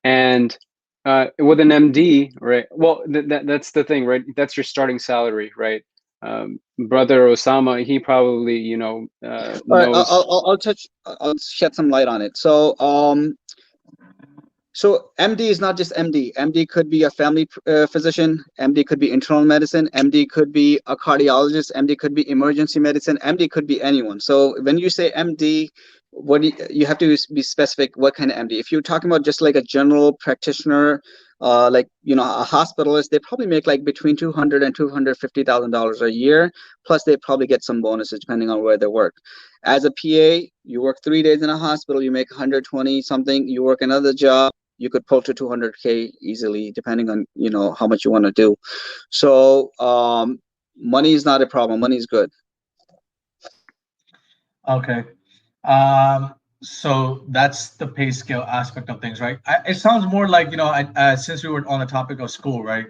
And with an MD, right? Well, that's the thing, right? That's your starting salary, right? Brother Osama, he probably, you know, knows. I'll shed some light on it. So MD is not just MD. MD could be a family physician. MD could be internal medicine. MD could be a cardiologist. MD could be emergency medicine. MD could be anyone. So when you say MD, you have to be specific. What kind of MD? If you're talking about just like a general practitioner, like a hospitalist, they probably make like between $200,000 and $250,000 a year. Plus, they probably get some bonuses depending on where they work. As a PA, you work 3 days in a hospital, you make 120 something. You work another job, you could pull to 200K easily, depending on how much you want to do. So money is not a problem. Money is good. Okay. So that's the pay scale aspect of things, right? It sounds more like, since we were on the topic of school, right?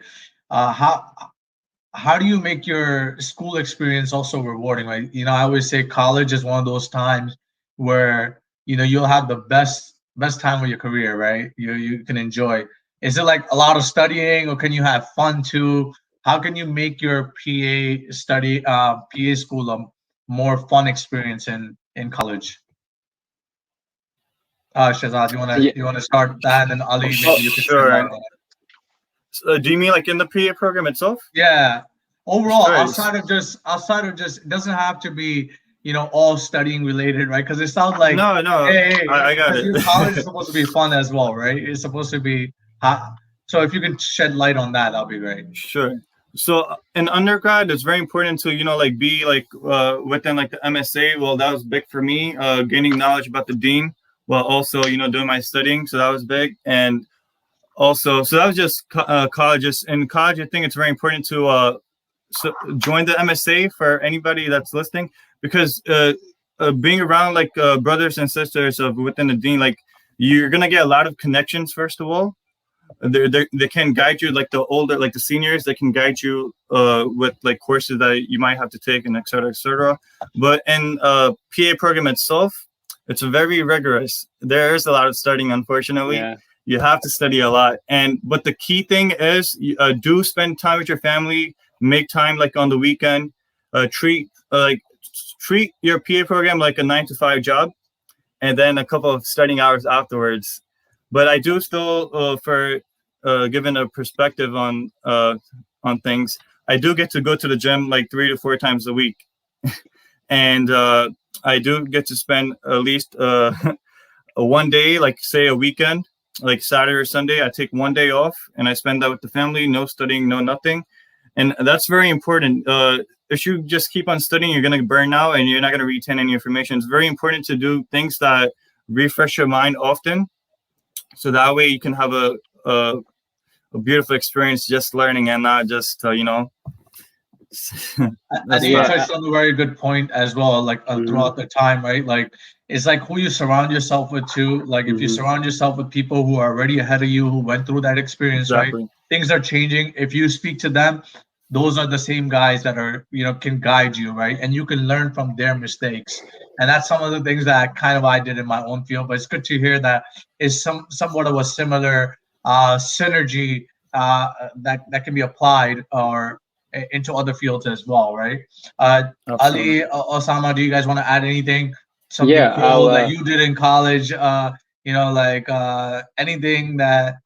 How do you make your school experience also rewarding, right? I always say college is one of those times where, you'll have the best time of your career, right? You can enjoy. Is it like a lot of studying, or can you have fun too? How can you make your PA school a more fun experience in college? Shahzad, you want to start that, and then Ali, maybe you can sure. Do you mean like in the PA program itself? Yeah. Overall, Sure. outside of just, it doesn't have to be, all studying related, right? Because it sounds like no, hey, I got it. College is supposed to be fun as well, right? It's supposed to be so if you can shed light on that, that'll be great. Sure. So in undergrad, it's very important to be within like the MSA. Well, that was big for me, gaining knowledge about the dean while also doing my studying. So that was big. And also, so that was just colleges. In college, I think it's very important to join the MSA for anybody that's listening, because being around like brothers and sisters of within the dean, like you're gonna get a lot of connections. First of all, they can guide you, like the older, like the seniors, they can guide you with like courses that you might have to take, and et cetera, et cetera. But in PA program itself, it's very rigorous. There is a lot of studying, unfortunately. Yeah. You have to study a lot, but the key thing is do spend time with your family. Make time like on the weekend. Treat your PA program like a 9 to 5 job, and then a couple of studying hours afterwards. But I do still, for given a perspective on things, I do get to go to the gym like 3 to 4 times a week, and I do get to spend at least one day, like say a weekend, like Saturday or Sunday. I take one day off and I spend that with the family. No studying, no nothing, and that's very important. If you just keep on studying, you're gonna burn out and you're not gonna retain any information. It's very important to do things that refresh your mind often, so that way you can have a beautiful experience just learning and not just I think you touched on a very good point as well, like throughout the time, right? Like it's like who you surround yourself with too. Like if you surround yourself with people who are already ahead of you, who went through that experience, right? Things are changing. If you speak to them, those are the same guys that are, can guide you, right? And you can learn from their mistakes. And that's some of the things that kind of I did in my own field. But it's good to hear that is somewhat of a similar synergy that can be applied or into other fields as well, right? Ali, Osama, do you guys want to add anything? Something cool that you did in college? Like anything that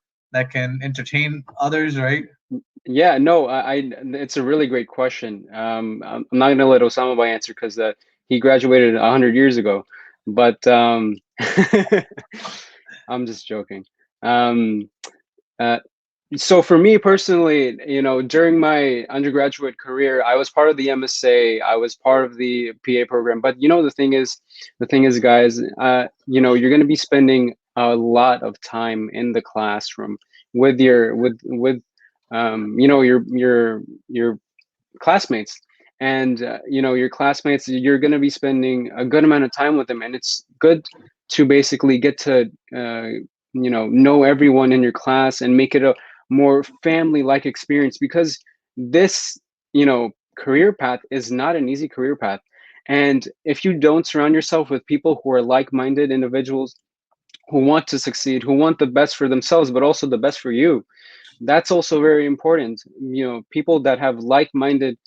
can entertain others, right? Yeah, no, it's a really great question. I'm not gonna let Osama answer because he graduated 100 years ago, but I'm just joking. So for me personally, during my undergraduate career, I was part of the MSA, I was part of the PA program. But the thing is, guys, you're going to be spending a lot of time in the classroom with your your classmates, and your classmates. You're going to be spending a good amount of time with them, and it's good to basically get to know everyone in your class and make it a more family-like experience, because this career path is not an easy career path. And if you don't surround yourself with people who are like-minded individuals, who want to succeed, who want the best for themselves but also the best for you, that's also very important. People that have like-minded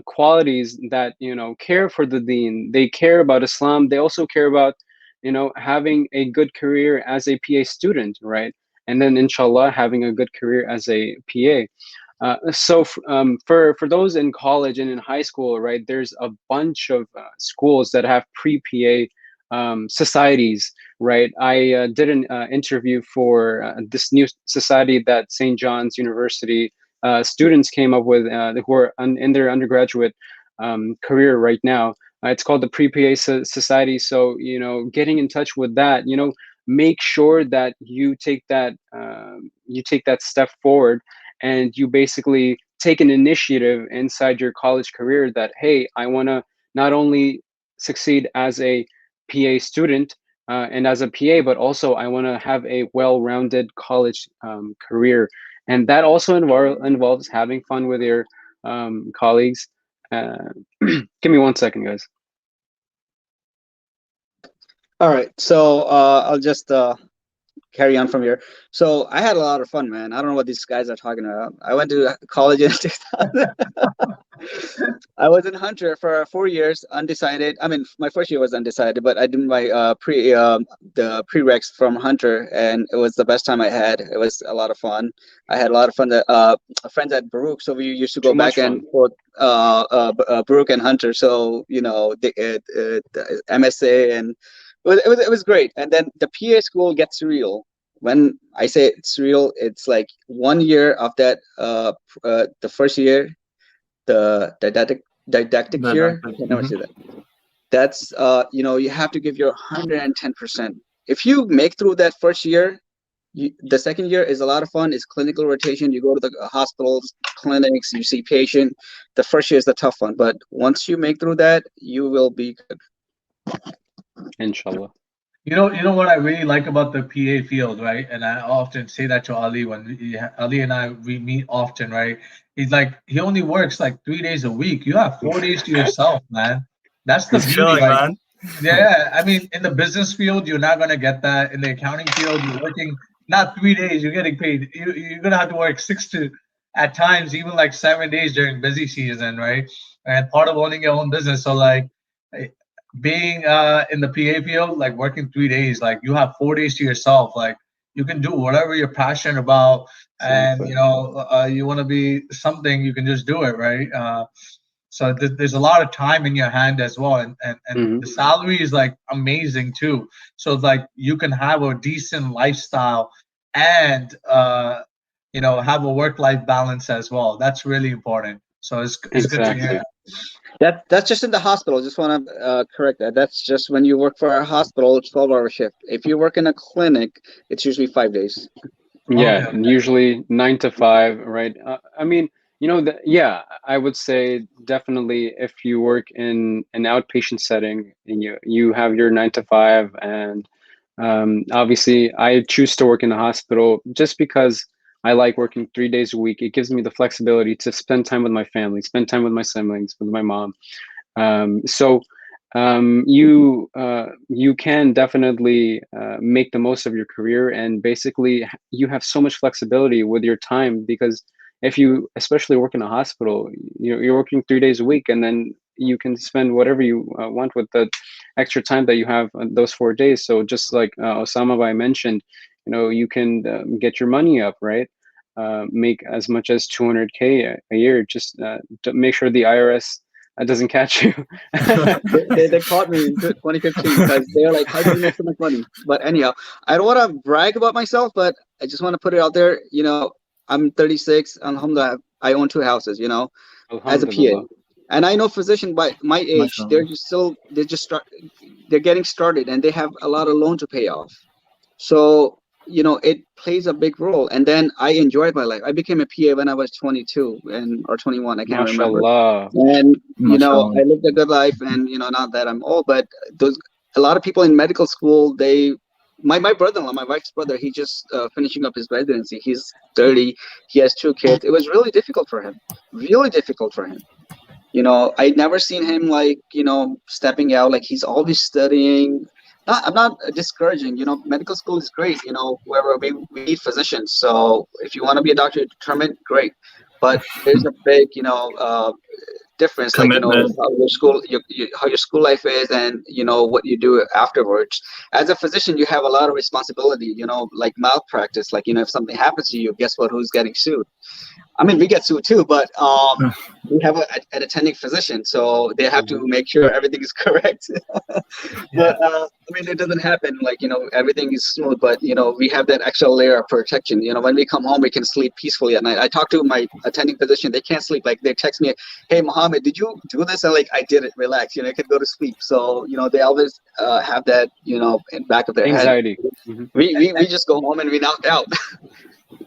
qualities, that care for the deen, they care about Islam, they also care about having a good career as a PA student, right? And then inshallah having a good career as a PA. For those in college and in high school, right, there's a bunch of schools that have pre-PA societies, right? I did an interview for this new society that St. John's University students came up with, who are in their undergraduate career right now. It's called the Pre-PA Society. So, getting in touch with that, make sure that you take that step forward, and you basically take an initiative inside your college career that, hey, I want to not only succeed as a PA student and as a PA, but also I want to have a well-rounded college career. And that also involves having fun with your colleagues. Give me 1 second, guys. All right, so I'll just carry on from here. So I had a lot of fun, man. I don't know what these guys are talking about. I went to college in 2000. I was in Hunter for 4 years, undecided. I mean, my first year was undecided, but I did my the prereqs from Hunter, and it was the best time I had. It was a lot of fun. I had a lot of fun. Friends at Baruch, so we used to go back and forth, Baruch and Hunter. So the MSA, and it was great. And then the PA school gets real. When I say it's real, it's like 1 year of that. The first year, the didactic year. Never say that. That's you have to give your 110%. If you make through that first year, the second year is a lot of fun. It's clinical rotation. You go to the hospitals, clinics, you see patient. The first year is the tough one, but once you make through that, you will be good. Inshallah. You know what I really like about the PA field, right? And I often say that to Ali when Ali and we meet often, right? He's like he only works like 3 days a week. You have 4 days to yourself, man. That's the He's beauty. chilling, Like, man. yeah, I mean, in the business field, you're not gonna get that. In the accounting field, you're working not 3 days, you're getting paid. You're gonna have to work six to, at times, even like 7 days during busy season, right? And part of owning your own business. So like being in the PA field, like working 3 days, like you have 4 days to yourself. Like you can do whatever you're passionate about, and Exactly. you want to be something, you can just do it, right? So there's a lot of time in your hand as well, and Mhm. the salary is like amazing too. So it's like you can have a decent lifestyle and have a work-life balance as well. That's really important. So it's good to hear. Exactly. That's just in the hospital. Just want to correct that. That's just when you work for a hospital, it's 12-hour shift. If you work in a clinic, it's usually 5 days. Yeah, Okay. usually 9 to 5, right? I mean, yeah, I would say definitely if you work in an outpatient setting and you have your 9 to 5, and obviously I choose to work in the hospital just because I like working 3 days a week. It gives me the flexibility to spend time with my family, spend time with my siblings, with my mom. So you can definitely make the most of your career, and basically you have so much flexibility with your time, because if you especially work in a hospital, you're working 3 days a week, and then you can spend whatever you want with the extra time that you have on those 4 days. So just like Osama Bhai mentioned, you can get your money up, right? Make as much as 200K a year, just to make sure the IRS doesn't catch you. They caught me in 2015 because they're like, "How do you make so much money?" But anyhow, I don't want to brag about myself, but I just want to put it out there. I'm 36. Alhamdulillah, I own 2 houses. As a PA, Alhamdulillah. and I know physician by my age, they're getting started, and they have a lot of loan to pay off. So it plays a big role. And then I enjoyed my life. I became a PA when I was 22 or 21. I can't remember. MashaAllah. And Mashallah. I lived a good life. And not that I'm old, but a lot of people in medical school, my brother-in-law, my wife's brother, he just finishing up his residency. He's 30. He has 2 kids. It was really difficult for him. Really difficult for him. I'd never seen him like, stepping out. Like he's always studying. I'm not discouraging. Medical school is great. Wherever we need physicians. So if you want to be a doctor, determined, great. But there's a big, difference, like Commitment. how your school life is, and what you do afterwards. As a physician, you have a lot of responsibility. Like malpractice. Like if something happens to you, guess what? Who's getting sued? I mean, we get sued too, but we have an attending physician, so they have to make sure everything is correct. But I mean, it doesn't happen like everything is smooth, but we have that extra layer of protection. When we come home, we can sleep peacefully at night. I talk to my attending physician; they can't sleep. Like they text me, "Hey, Mohammed, did you do this?" And like, I did it. Relax. I can go to sleep. So they always have that in back of their Anxiety. head. We just go home and we knocked out.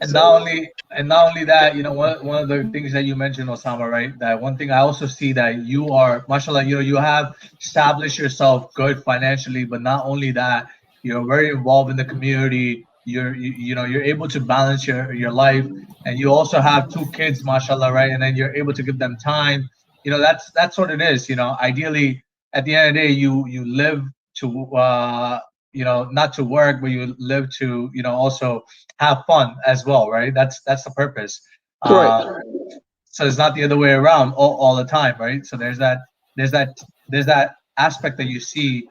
And not only that, one of the things that you mentioned, Osama, right? That one thing I also see that you are, mashallah, you have established yourself good financially, but not only that, you're very involved in the community. You're able to balance your life, and you also have 2 kids, mashallah, right? And then you're able to give them time. That's what it is. Ideally, at the end of the day, you live to not to work, but you live to also have fun as well, right? That's the purpose. Right. So it's not the other way around all the time, right? So there's that aspect that you see.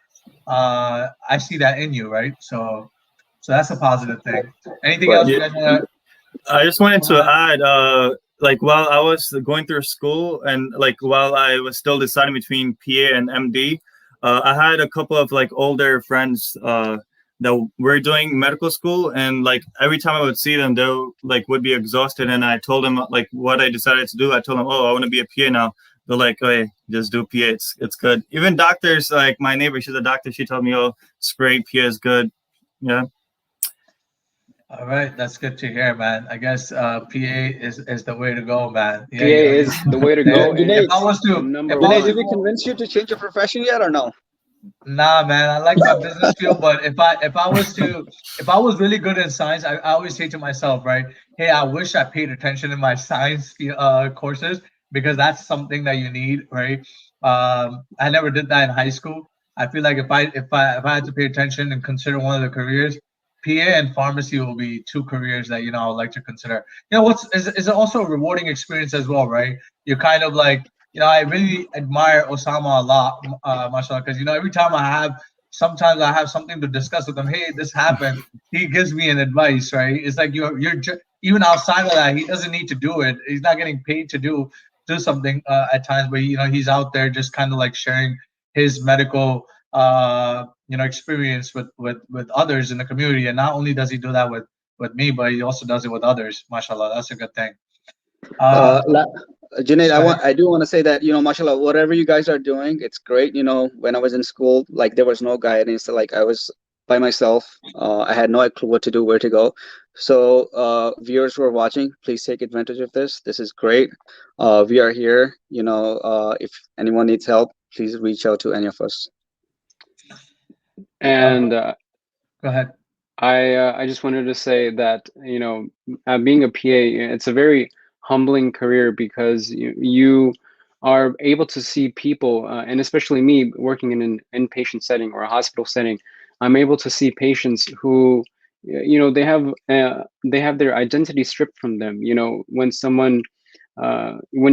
I see that in you, right? So that's a positive thing. Anything else you guys want to? I just wanted to add, like while I was going through school and like while I was still deciding between PA and MD, I had a couple of like older friends that were doing medical school, and like every time I would see them, they would be exhausted, and I told them like what I decided to do. I told them, "Oh, I want to be a PA now." They're like, "Hey, just do PA. It's good." Even doctors, like my neighbor, she's a doctor. She told me, "Oh, it's great. PA is good." Yeah. All right, that's good to hear, man. I guess PA is the way to go, man. Yeah, PA is the way to go, and if Junaid, I was the to, number if I Junaid, was one. to did we go, convince you to change your profession yet or no? nah, man, I like my business field, but if I was really good in science, I always say to myself, right? Hey, I wish I paid attention in my science courses because that's something that you need, right? I never did that in high school. I feel like if I had to pay attention and consider one of the careers, PA and pharmacy will be two careers that I would like to consider. What's is also a rewarding experience as well, right? You're kind of like I really admire Osama a lot, mashallah, because every time sometimes I have something to discuss with him. Hey, this happened. He gives me an advice, right? It's like even outside of that, he doesn't need to do it. He's not getting paid to do something at times, but he's out there just kind of like sharing his medical experience with others in the community. And not only does he do that with me, but he also does it with others. Mashallah, that's a good thing. Uh, la- Junaid, Go ahead. I do want to say that, mashallah, whatever you guys are doing, it's great. When I was in school, like there was no guidance. Like I was by myself. I had no clue what to do, where to go. So viewers who are watching, please take advantage of this. This is great. We are here. If anyone needs help, please reach out to any of us. And Go ahead. I just wanted to say that being a PA, it's a very humbling career because you are able to see people, and especially me working in an inpatient setting or a hospital setting, I'm able to see patients who they have their identity stripped from them. When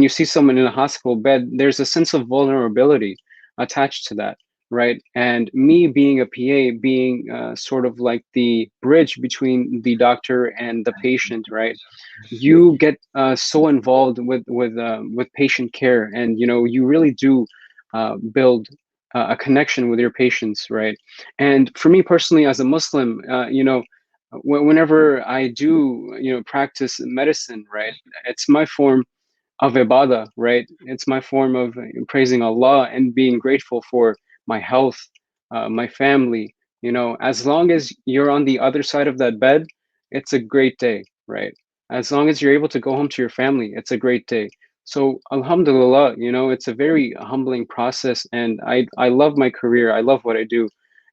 you see someone in a hospital bed, there's a sense of vulnerability attached to that, right? And me being a PA, being sort of like the bridge between the doctor and the patient, right? You get so involved with patient care, and you really do build a connection with your patients, right? And for me personally, as a Muslim, whenever I do practice medicine, right, it's my form of ibadah, right? It's my form of praising Allah and being grateful for my health, my family. As long as you're on the other side of that bed, it's a great day, right? As long as you're able to go home to your family, it's a great day. So alhamdulillah, it's a very humbling process, and I love my career. I love what I do,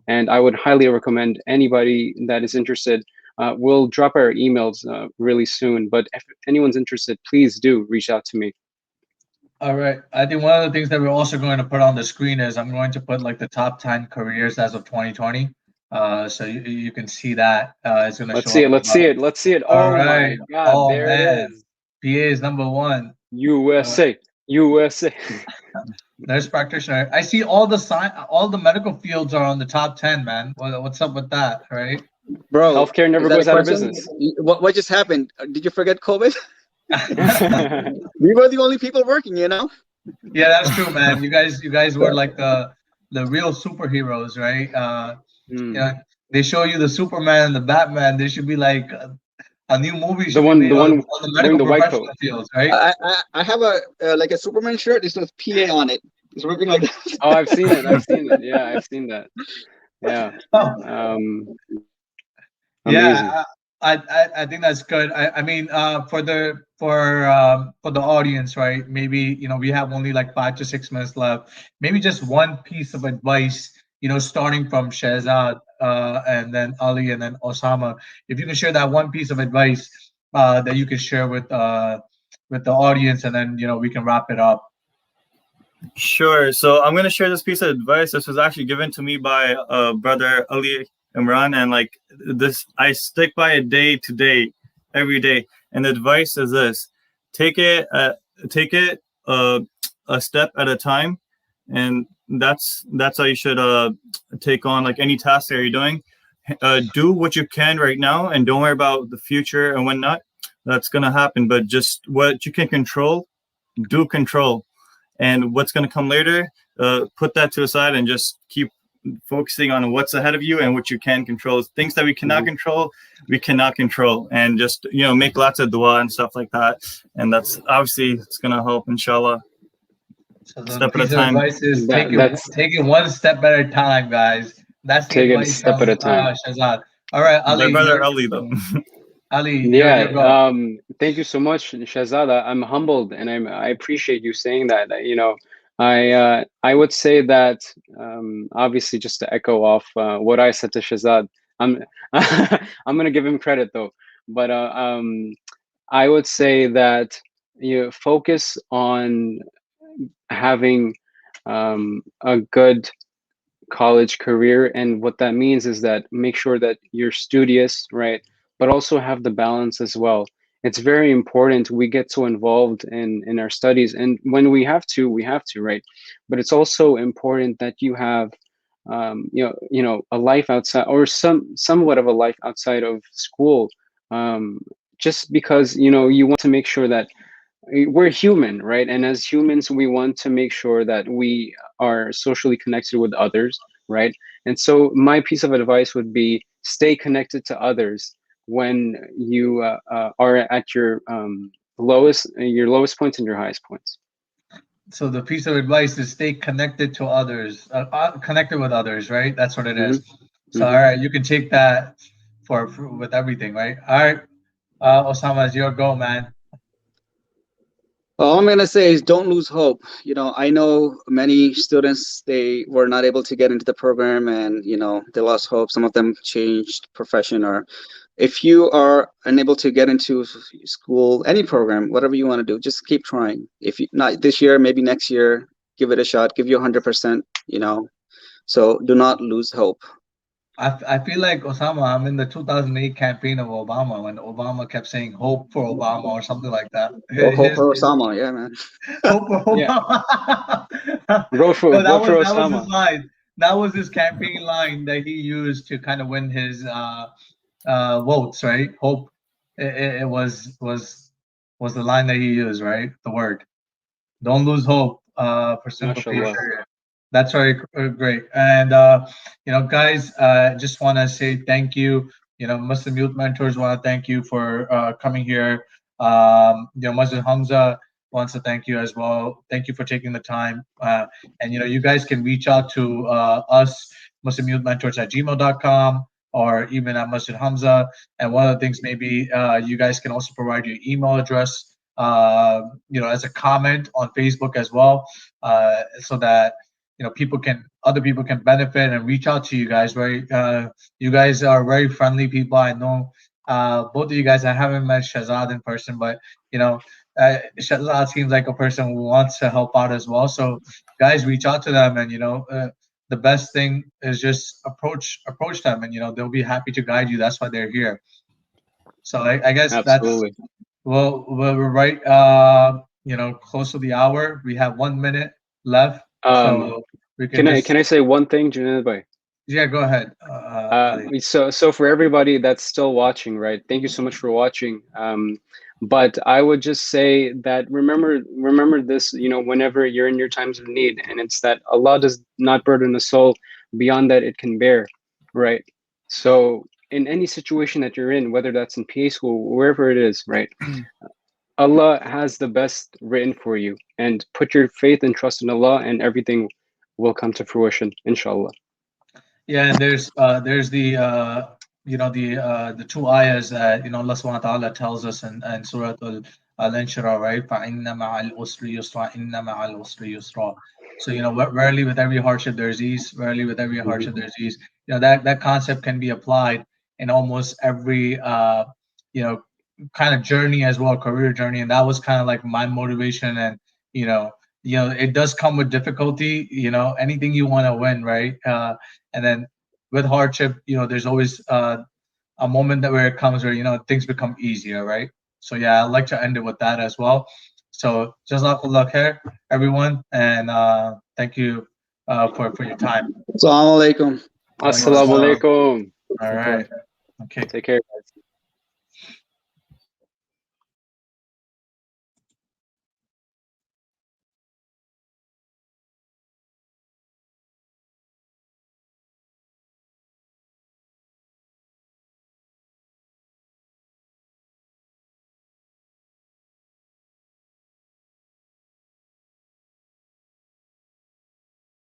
and I would highly recommend anybody that is interested. We'll drop our emails really soon, but if anyone's interested, please do reach out to me. All right. I think one of the things that we're also going to put on the screen is I'm going to put like the top 10 careers as of 2020. So you can see that. It's going to Let's show see up. it. Let's see it. Let's see it. All Oh right. my God, Oh there it man. is. PA is number one. USA, USA. Nurse practitioner. I see all the medical fields are on the top 10, man. What's up with that, right? Bro, Healthcare never is that a goes out of question? business. What just happened? Did you forget COVID? We were the only people working, Yeah, that's true, man. You guys were like the real superheroes, right? They show you the Superman and the Batman. There should be like a new movie The should be one, made the one on the wearing medical the white professional coat. fields, right? I have a like a Superman shirt. It says PA on it. It's working like that. Oh, I've seen it. I've seen it. Yeah, I've seen that. Yeah. Oh, Amazing. yeah, I think that's good. I mean, for the audience, right? Maybe we have only like 5 to 6 minutes left. Maybe just one piece of advice, starting from Shahzad, and then Ali, and then Osama. If you can share that one piece of advice that you can share with the audience, and then we can wrap it up. Sure. So I'm gonna share this piece of advice. This was actually given to me by brother Ali Imran, and like this, I stick by it day to day, every day. And the advice is this: take it, take it a step at a time, and that's how you should take on like any task that you're doing. Do what you can right now, and don't worry about the future and whatnot. That's gonna happen, but just what you can control, do control. And what's going to come later, put that to the side and just keep focusing on what's ahead of you and what you can control. Things that we cannot control, we cannot control. And just make lots of dua and stuff like that. And that's obviously it's going to help, inshallah. So the Step at a piece of time. advice is That's take it one step at a time, guys. That's the take it a advice step of at a time. Shahzad. All right, My Ali. brother Ali though. Ali, Yeah, go. thank you so much, Shahzad. I'm humbled, and I appreciate you saying that. You know, I would say that obviously just to echo off what I said to Shahzad, I'm I'm gonna give him credit though, but I would say that you focus on having a good college career, and what that means is that make sure that you're studious, right, but also have the balance as well. It's very important we get so involved in our studies, and when we have to, right, but it's also important that you have a life outside, or somewhat of a life outside of school, just because you want to make sure that we're human, right? And as humans, we want to make sure that we are socially connected with others, right? And so my piece of advice would be stay connected to others when you are at your lowest points and your highest points. So the piece of advice is stay connected to others, connected with others, right? That's what it is. So all right, you can take that for with everything, right? All right, Osama, it's your go, man. All I'm gonna say is don't lose hope. I know many students, they were not able to get into the program, and they lost hope. Some of them changed profession, or if you are unable to get into school, any program, whatever you want to do, just keep trying. If you not this year, maybe next year, give it a shot. Give you 100%. So do not lose hope. I feel like Osama, I'm in the 2008 campaign of Obama when Obama kept saying "hope for Obama" or something like that. Hope for Osama, yeah, man. Hope for Yeah, Obama. vote No, for that was his Osama. line. That was his campaign line that he used to kind of win his votes, right? Hope. It was the line that he used, right? The word. Don't lose hope. For simple MashaAllah. future. That's very great. And guys, just want to say thank you. Muslim Youth Mentors want to thank you for coming here. Masjid Hamza wants to thank you as well. Thank you for taking the time. And you guys can reach out to us, Muslim Youth Mentors at gmail.com or even at Masjid Hamza. And one of the things maybe you guys can also provide your email address as a comment on Facebook as well, so that other people can benefit and reach out to you guys. Very, you guys are very friendly people. I know both of you guys. I haven't met Shahzad in person, but Shahzad seems like a person who wants to help out as well. So guys, reach out to them, and the best thing is just approach them, and they'll be happy to guide you. That's why they're here. So I guess that's Absolutely. well, we're right, close to the hour. We have 1 minute left, Um, so we can can I just, can I say one thing, Junaid bhai? yeah, go ahead, Ali. So for everybody that's still watching, right? Thank you so much for watching. But I would just say that remember this, whenever you're in your times of need, and it's that Allah does not burden a soul beyond that it can bear, right? So in any situation that you're in, whether that's in PA school, wherever it is, right? Allah has the best written for you, and put your faith and trust in Allah, and everything will come to fruition, inshallah. Yeah, and there's the two ayahs that Allah Subhanahu wa Taala tells us in Surah Al-Inshirah, right? فَإِنَّ مَعَ الْعُسْرِ يُسْرًا إِنَّ مَعَ الْعُسْرِ يُسْرًا. So rarely with every hardship there's ease. Rarely with every hardship there's ease. That concept can be applied in almost every you know kind of journey as well, career journey, and that was kind of like my motivation. And it does come with difficulty. Anything you want to win, right? And then with hardship, there's always a moment where it comes where things become easier, right? So yeah, I'd like to end it with that as well. So jazakallah khair, everyone, and thank you for your time. Assalamu alaikum. Assalamu alaikum. All right. Okay. Take care, guys.